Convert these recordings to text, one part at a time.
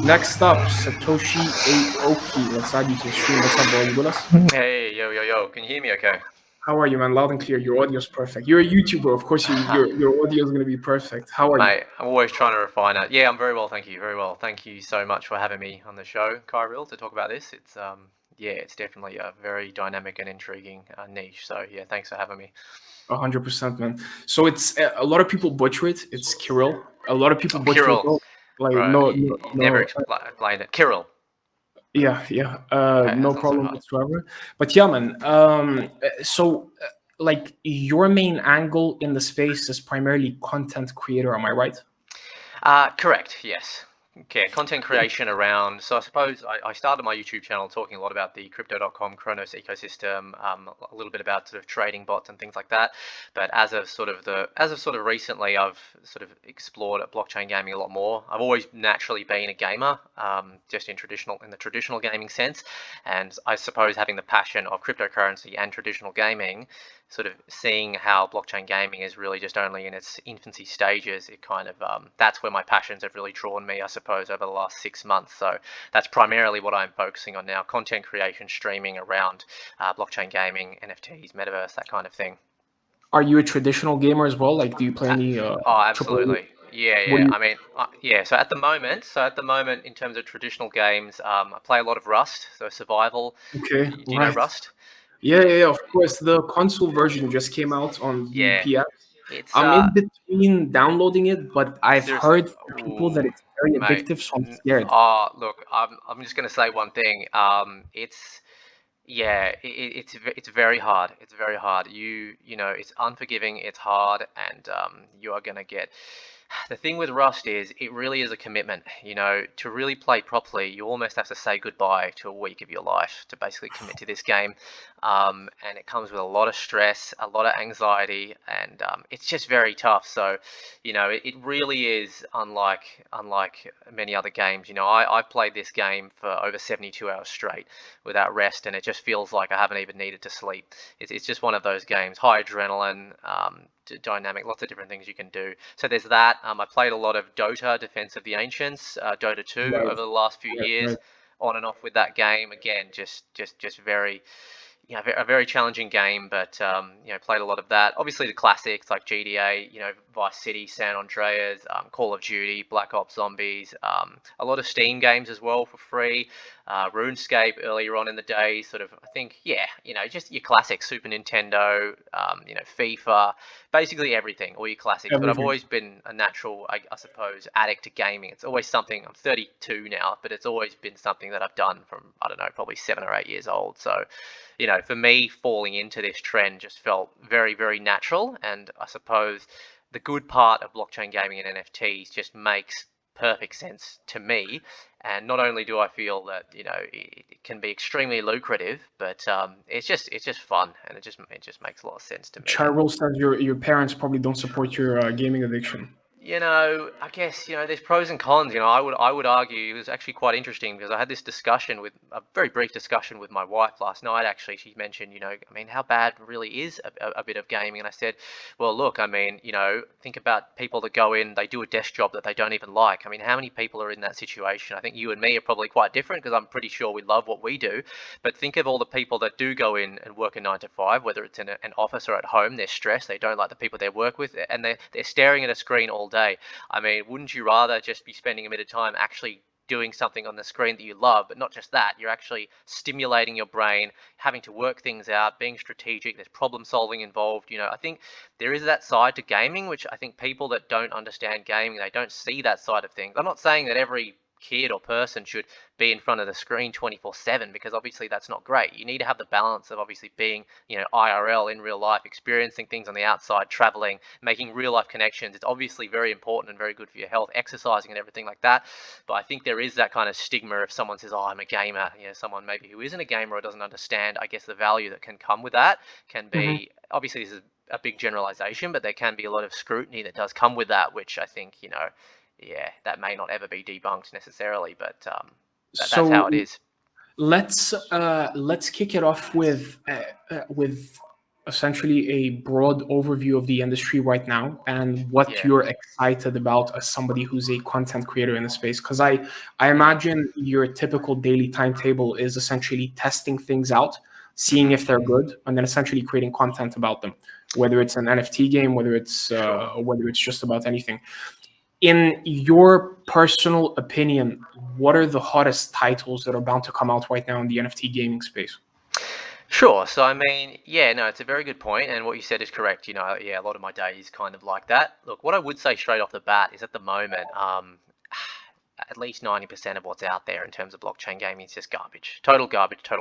Next up, Satoshi Aoki. Let's add you to the stream. What's up, bro? You with us? Hey, yo. Can you hear me okay? How are you, man? Loud and clear. Your audio's perfect. You're a YouTuber. Of course, your audio is going to be perfect. How are you? Mate, I'm always trying to refine it. Yeah, I'm very well, thank you. Very well. Thank you so much for having me on the show, Kyril, to talk about this. It's definitely a very dynamic and intriguing niche. So yeah, thanks for having me. 100%, man. So it's a lot of people butcher it. It's Kirill. A lot of people Oh, butcher it. Kirill, No, like bro, no, you, no, you never no. explained it. Kirill. Yeah. Okay, No that's not so problem hard. whatsoever. But yeah, man. Like your main angle in the space is primarily content creator. Am I right? Correct, yes. Okay, content creation around. So I suppose I started my YouTube channel talking a lot about the crypto.com Chronos ecosystem, a little bit about sort of trading bots and things like that. But as of sort of recently, I've sort of explored blockchain gaming a lot more. I've always naturally been a gamer, just in the traditional gaming sense, and I suppose having the passion of cryptocurrency and traditional gaming, sort of seeing how blockchain gaming is really just only in its infancy stages, it kind of that's where my passions have really drawn me, I suppose, over the last 6 months. So that's primarily what I'm focusing on now: content creation, streaming around blockchain gaming, NFTs, metaverse, that kind of thing. Are you a traditional gamer as well? Like, do you play Uh, any oh, triple? absolutely. Yeah, What do yeah. you? I mean, yeah. So at the moment, in terms of traditional games, I play a lot of Rust, so survival. Okay, Do you know right. Rust? Yeah. Of course, the console version just came out on the Yeah. PS. It's I'm in between downloading it, but I've seriously. heard from people that Ooh, it's very mate. addictive, so I'm scared. Look, I'm just gonna say one thing. It's Yeah, it's very hard. It's very hard. It's unforgiving. It's hard, and you are gonna get. The thing with Rust is it really is a commitment. To really play properly, you almost have to say goodbye to a week of your life to basically commit to this game. And it comes with a lot of stress, a lot of anxiety, and it's just very tough. So, it really is unlike many other games. I played this game for over 72 hours straight without rest, and it just feels like I haven't even needed to sleep. It's just one of those games, high adrenaline, dynamic, lots of different things you can do. So there's that. I played a lot of Dota, Defense of the Ancients, Dota 2 Right, over the last few right. years, on and off with that game. Again, just very, a very challenging game, but played a lot of that. Obviously, the classics like GTA, Vice City, San Andreas, Call of Duty, Black Ops Zombies, a lot of Steam games as well for free. RuneScape earlier on in the day, sort of. I think, yeah, just your classics, Super Nintendo, FIFA, basically everything, all your classics. But I've Everything. always been a natural, I suppose, addict to gaming. It's always something. I'm 32 now, but it's always been something that I've done from, I don't know, probably 7 or 8 years old. So, for me, falling into this trend just felt very, very natural. And I suppose the good part of blockchain gaming and NFTs just makes perfect sense to me. And not only do I feel that it can be extremely lucrative, but it's just fun, and it just makes a lot of sense to me. And Chirol says your parents probably don't support your gaming addiction. I guess, there's pros and cons. I would argue it was actually quite interesting because I had this discussion with a very brief discussion with my wife last night. Actually, she mentioned, I mean, how bad really is a bit of gaming, and I said, well, look, I mean, think about people that go in, they do a desk job that they don't even like. I mean, how many people are in that situation? I think you and me are probably quite different because I'm pretty sure we love what we do. But think of all the people that do go in and work a 9 to 5, whether it's in an office or at home. They're stressed. They don't like the people they work with, and they're staring at a screen all day. I mean, wouldn't you rather just be spending a bit of time actually doing something on the screen that you love? But not just that, you're actually stimulating your brain, having to work things out, being strategic. There's problem solving involved. I think there is that side to gaming, which I think people that don't understand gaming, they don't see that side of things. I'm not saying that every kid or person should be in front of the screen 24/7, because obviously that's not great. You need to have the balance of obviously being, IRL, in real life, experiencing things on the outside, traveling, making real life connections. It's obviously very important and very good for your health, exercising and everything like that. But I think there is that kind of stigma if someone says, "Oh, I'm a gamer." Someone maybe who isn't a gamer or doesn't understand, I guess, the value that can come with that can Hmm. be, obviously this is a big generalization, but there can be a lot of scrutiny that does come with that, which I think, yeah, that may not ever be debunked necessarily, but that's how So it is. let's kick it off with essentially a broad overview of the industry right now and what Yeah. you're excited about as somebody who's a content creator in the space. Because I Mm. imagine your typical daily timetable is essentially testing things out, seeing if they're good, and then essentially creating content about them, whether it's an NFT game, Sure. whether it's just about anything. In your personal opinion, what are the hottest titles that are bound to come out right now in the NFT gaming space? Sure. So I mean, yeah, no, it's a very good point, and what you said is correct. Yeah, a lot of my day is kind of like that. Look, what I would say straight off the bat is at the moment, at least 90% of what's out there in terms of blockchain gaming is just garbage, total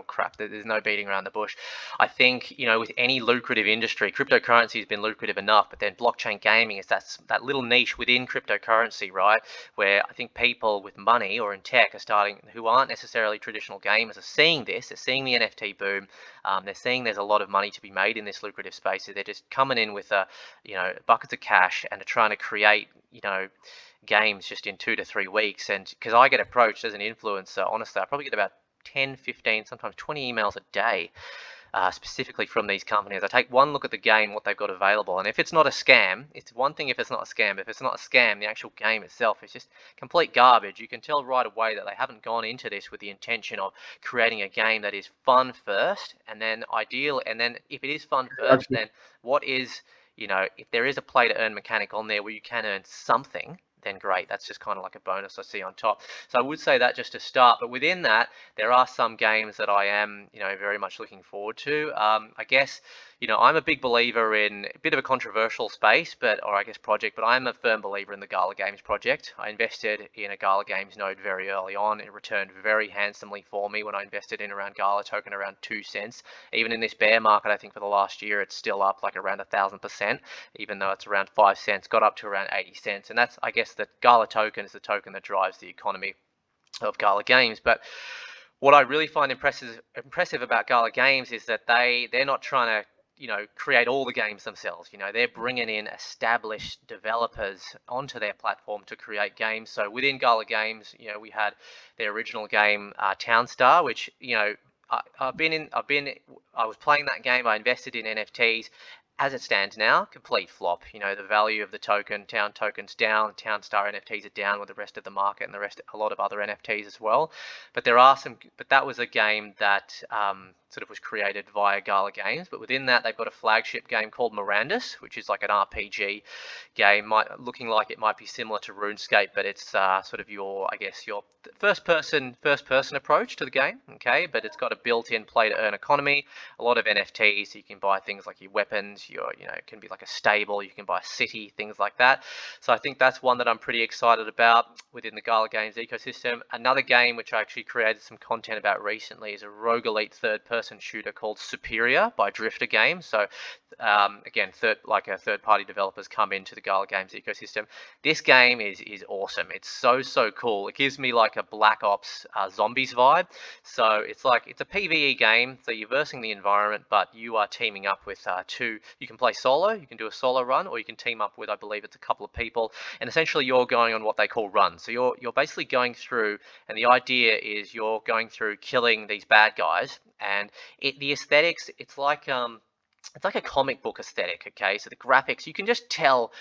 crap. There's no beating around the bush. I think, with any lucrative industry, cryptocurrency has been lucrative enough, but then blockchain gaming is that little niche within cryptocurrency, right? Where I think people with money or in tech who aren't necessarily traditional gamers, are seeing this. They're seeing the NFT boom. They're seeing there's a lot of money to be made in this lucrative space. So they're just coming in with buckets of cash and are trying to create, games just in 2 to 3 weeks. And because I get approached as an influencer, honestly, I probably get about 10, 15, sometimes 20 emails a day, specifically from these companies. I take one look at the game, what they've got available, and if it's not a scam, it's one thing if it's not a scam. If it's not a scam, the actual game itself is just complete garbage. You can tell right away that they haven't gone into this with the intention of creating a game that is fun first, and then if it is fun first, Actually, then what is, if there is a play to earn mechanic on there where you can earn something, then great. That's just kind of like a bonus I see on top. So I would say that just to start. But within that, there are some games that I am, very much looking forward to. I guess, I'm a big believer in a bit of a controversial space, or I guess project, but I'm a firm believer in the Gala Games project. I invested in a Gala Games node very early on. It returned very handsomely for me when I invested in around Gala token around 2 cents. Even in this bear market, I think for the last year, it's still up like around 1,000%, even though it's around 5 cents, got up to around 80 cents. And that's, I guess, the Gala token is the token that drives the economy of Gala Games. But what I really find impressive about Gala Games is that they're not trying to create all the games themselves. They're bringing in established developers onto their platform to create games. So within Gala Games, we had their original game Townstar, which I was playing that game. I invested in NFTs. As it stands now, complete flop. The value of the town token's down, Townstar NFTs are down with the rest of the market and a lot of other NFTs as well. But that was a game that sort of was created via Gala Games. But within that, they've got a flagship game called Mirandus, which is like an RPG game, looking like it might be similar to RuneScape, but it's sort of your first person approach to the game. Okay, but it's got a built-in play to earn economy, a lot of NFTs. So you can buy things like your weapons, it can be like a stable, you can buy a city, things like that. So I think that's one that I'm pretty excited about within the Gala Games ecosystem. Another game which I actually created some content about recently is a roguelite third-person shooter called Superior by Drifter Games. So again, third-party developers come into the Gala Games ecosystem. This game is awesome. It's so cool. It gives me like a Black Ops zombies vibe. So it's a PvE game. So you're versing the environment, but you are teaming up with two. You can play solo. You can do a solo run, or you can team up with, I believe it's a couple of people. And essentially, you're going on what they call runs. So you're basically going through, and the idea is you're going through killing these bad guys. And the aesthetics, it's like a comic book aesthetic. Okay, so the graphics, you can just tell,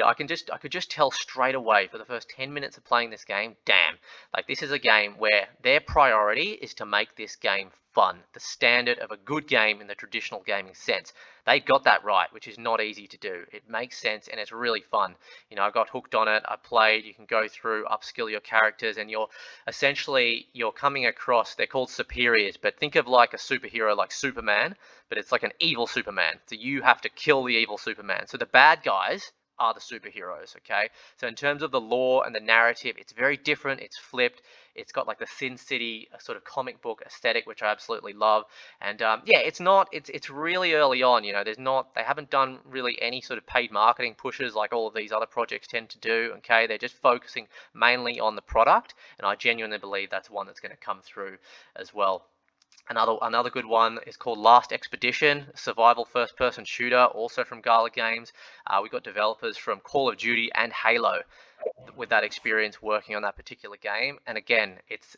I could just tell straight away for the first 10 minutes of playing this game, damn, like this is a game where their priority is to make this game fun, the standard of a good game in the traditional gaming sense. They got that right, which is not easy to do. It makes sense and it's really fun. I got hooked on it. I played. You can go through, upskill your characters, and you're coming across. They're called superiors, but think of like a superhero like Superman, but it's like an evil Superman. So you have to kill the evil Superman. So the bad guys are the superheroes. Okay. So in terms of the lore and the narrative, it's very different. It's flipped. It's got like the Sin City sort of comic book aesthetic, which I absolutely love. And it's really early on. They haven't done really any sort of paid marketing pushes like all of these other projects tend to do. Okay, they're just focusing mainly on the product, and I genuinely believe that's one that's going to come through as well. Another good one is called Last Expedition, survival first-person shooter, also from Gala Games. We got developers from Call of Duty and Halo with that experience working on that particular game. And again, it's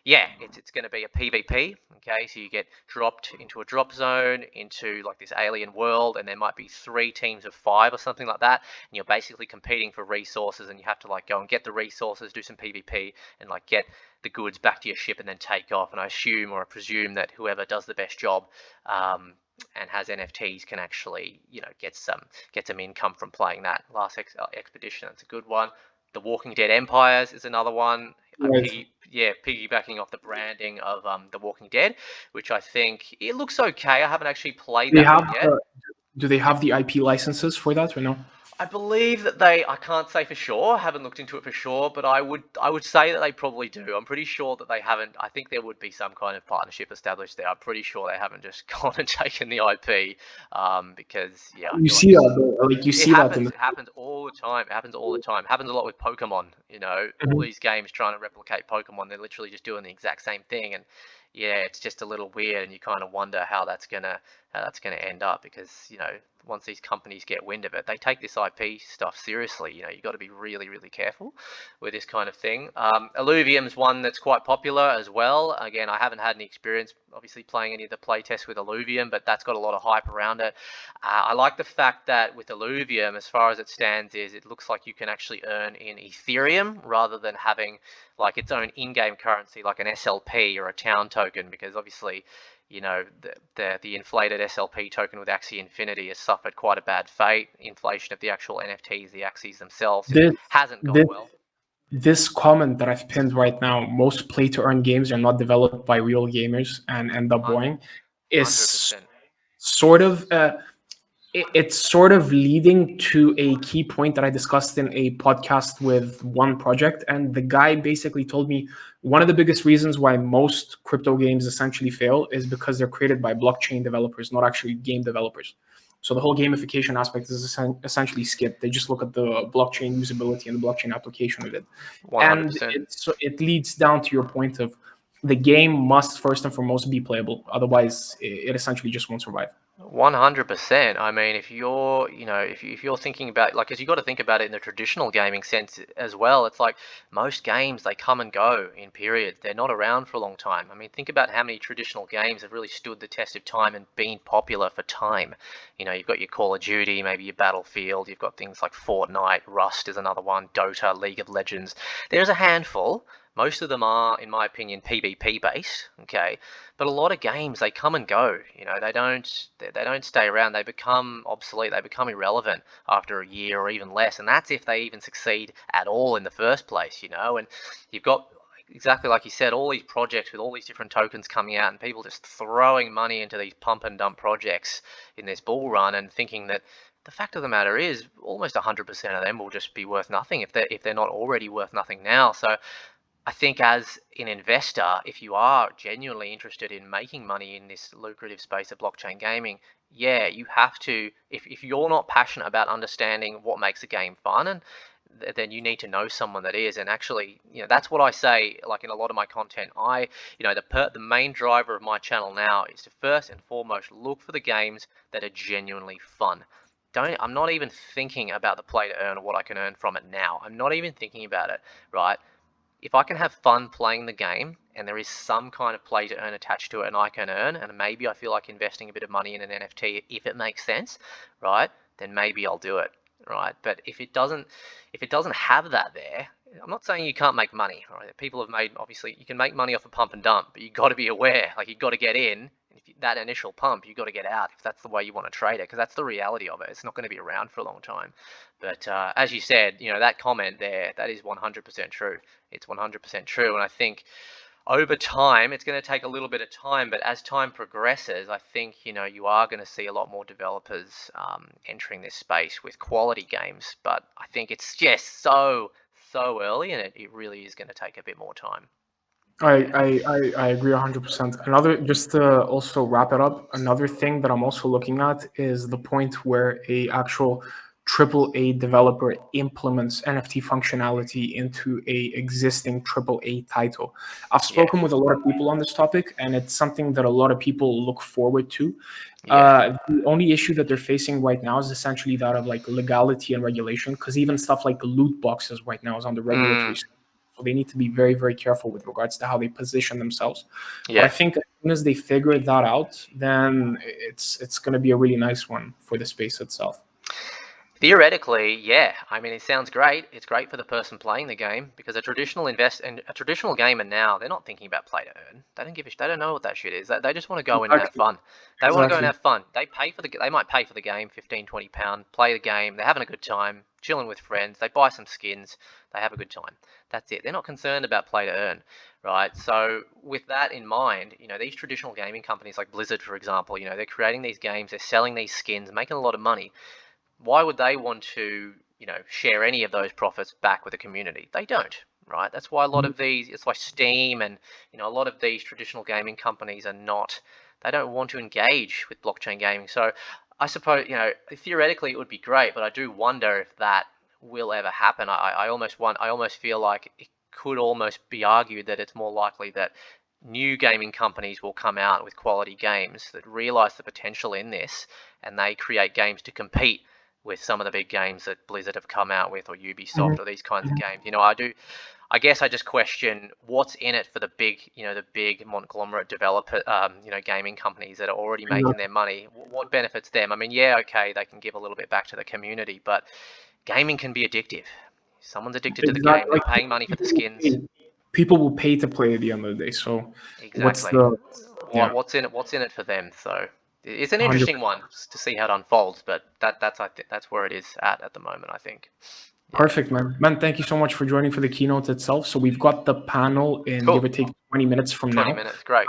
it's going to be a PvP. Okay, so you get dropped into a drop zone, into like this alien world, and there might be 3 teams of 5 or something like that, and you're basically competing for resources, and you have to like go and get the resources, do some PvP, and like get the goods back to your ship and then take off. And I assume or I presume that whoever does the best job and has NFTs can actually, get some income from playing that. Last Expedition, that's a good one. The Walking Dead Empires is another one. Right. Piggybacking off the branding of The Walking Dead, which I think it looks okay. I haven't actually played They that have one yet. do they have the IP licenses for that or no? I believe that I can't say for sure, haven't looked into it for sure, but I would say that they probably do. I'm pretty sure that they haven't. I think there would be some kind of partnership established there. I'm pretty sure they haven't just gone and taken the IP, because I You feel see like that though, like you see that in it happens all the time. It happens all the time. It happens a lot with Pokemon. All Mhm. these games trying to replicate Pokemon, they're literally just doing the exact same thing, and it's just a little weird, and you kind of wonder how that's gonna end up, because once these companies get wind of it, they take this IP stuff seriously. You got to be really, really careful with this kind of thing. Illuvium's one that's quite popular as well. Again, I haven't had any experience, obviously, playing any of the playtests with Illuvium, but that's got a lot of hype around it. I like the fact that with Illuvium, as far as it stands, is it looks like you can actually earn in Ethereum rather than having like its own in-game currency, like an SLP or a town token, because obviously the inflated SLP token with Axie Infinity has suffered quite a bad fate. Inflation of the actual NFTs, the Axies themselves, just This, hasn't gone this well. this comment that I've pinned right now, most play to earn games are not developed by real gamers and end up boring, is 100%. sort of it's sort of leading to a key point that I discussed in a podcast with one project. And the guy basically told me one of the biggest reasons why most crypto games essentially fail is because they're created by blockchain developers, not actually game developers. So the whole gamification aspect is essentially skipped. They just look at the blockchain usability and the blockchain application of it. And 100%. it leads down to your point of the game must first and foremost be playable. Otherwise, it essentially just won't survive. 100%. I mean, if you're, if you're thinking about, like, because you got to think about it in the traditional gaming sense as well. It's like most games, they come and go in periods. They're not around for a long time. I mean, think about how many traditional games have really stood the test of time and been popular for time. You've got your Call of Duty, maybe your Battlefield. You've got things like Fortnite, Rust is another one, Dota, League of Legends. There's a handful. Most of them are, in my opinion, PvP based. Okay, but a lot of games, they come and go. They don't stay around. They become obsolete. They become irrelevant after a year or even less. And that's if they even succeed at all in the first place. And you've got, exactly like you said, all these projects with all these different tokens coming out, and people just throwing money into these pump and dump projects in this bull run, and thinking that the fact of the matter is almost 100% of them will just be worth nothing if they're not already worth nothing now. So I think as an investor, if you are genuinely interested in making money in this lucrative space of blockchain gaming, you have to, if you're not passionate about understanding what makes a game fun, and then you need to know someone that is. And actually, that's what I say, like in a lot of my content. The main driver of my channel now is to first and foremost look for the games that are genuinely fun. I'm not even thinking about the play to earn or what I can earn from it now. I'm not even thinking about it, right? If I can have fun playing the game and there is some kind of play to earn attached to it and I can earn, and maybe I feel like investing a bit of money in an NFT if it makes sense, right, then maybe I'll do it, right? But if it doesn't have that there, I'm not saying you can't make money, right? People have made, obviously, you can make money off a pump and dump, but you've got to be aware, like you've got to get in. That initial pump, you've got to get out if that's the way you want to trade it, because that's the reality of it. It's not going to be around for a long time. But as you said, that comment there, that is 100% true. It's 100% true. And I think over time, it's going to take a little bit of time, but as time progresses, I think, you are going to see a lot more developers entering this space with quality games. But I think it's just so early, and it really is going to take a bit more time. I agree 100%. Another, just to also wrap it up, another thing that I'm also looking at is the point where a actual AAA developer implements NFT functionality into a existing AAA title. I've spoken with a lot of people on this topic, and it's something that a lot of people look forward to. The only issue that they're facing right now is essentially that of like legality and regulation, because even stuff like loot boxes right now is on the regulatory side. So they need to be very, very careful with regards to how they position themselves. But I Yeah. think as soon as they figure that out, then it's going to be a really nice one for the space itself. Theoretically, yeah. I mean, it sounds great. It's great for the person playing the game because a traditional gamer now, they're not thinking about play to earn. They don't give a they don't know what that shit is. They just want to go in and have fun. They want to go and have fun. They might pay for the game, 15, 20 pound, play the game. They're having a good time, chilling with friends. They buy some skins. They have a good time. That's it. They're not concerned about play to earn, right? So with that in mind, these traditional gaming companies like Blizzard, for example, they're creating these games, they're selling these skins, making a lot of money. Why would they want to, share any of those profits back with the community? They don't, right? That's why a lot of these, it's why Steam and, a lot of these traditional gaming companies they don't want to engage with blockchain gaming. So I suppose, theoretically it would be great, but I do wonder if that will ever happen. I almost feel like it could almost be argued that it's more likely that new gaming companies will come out with quality games that realize the potential in this, and they create games to compete with some of the big games that Blizzard have come out with, or Ubisoft, or these kinds of games. I guess I just question what's in it for the big conglomerate developer, gaming companies that are already making their money. What benefits them? I mean, yeah, okay, they can give a little bit back to the community, but gaming can be addictive. Someone's addicted to the game. They're paying money for the skins. People will pay to play at the end of the day. So exactly, what's in it for them? So it's an interesting 100%. one to see how it unfolds, but that's where it is at the moment, I think. Yeah. Perfect, man. Thank you so much for joining for the keynote itself. So we've got the panel in give or take 20 minutes from 20 now. minutes, great.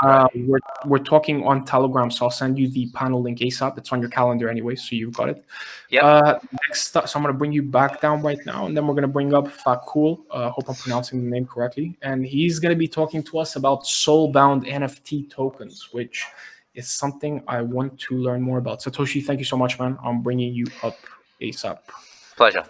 We're talking on Telegram, so I'll send you the panel link ASAP. It's on your calendar anyway, so you've got it. Yep. Next up, so I'm going to bring you back down right now, and then we're going to bring up Fakul. Hope I'm pronouncing the name correctly. And he's going to be talking to us about soul-bound NFT tokens, which is something I want to learn more about. Satoshi, thank you so much, man. I'm bringing you up ASAP. Pleasure.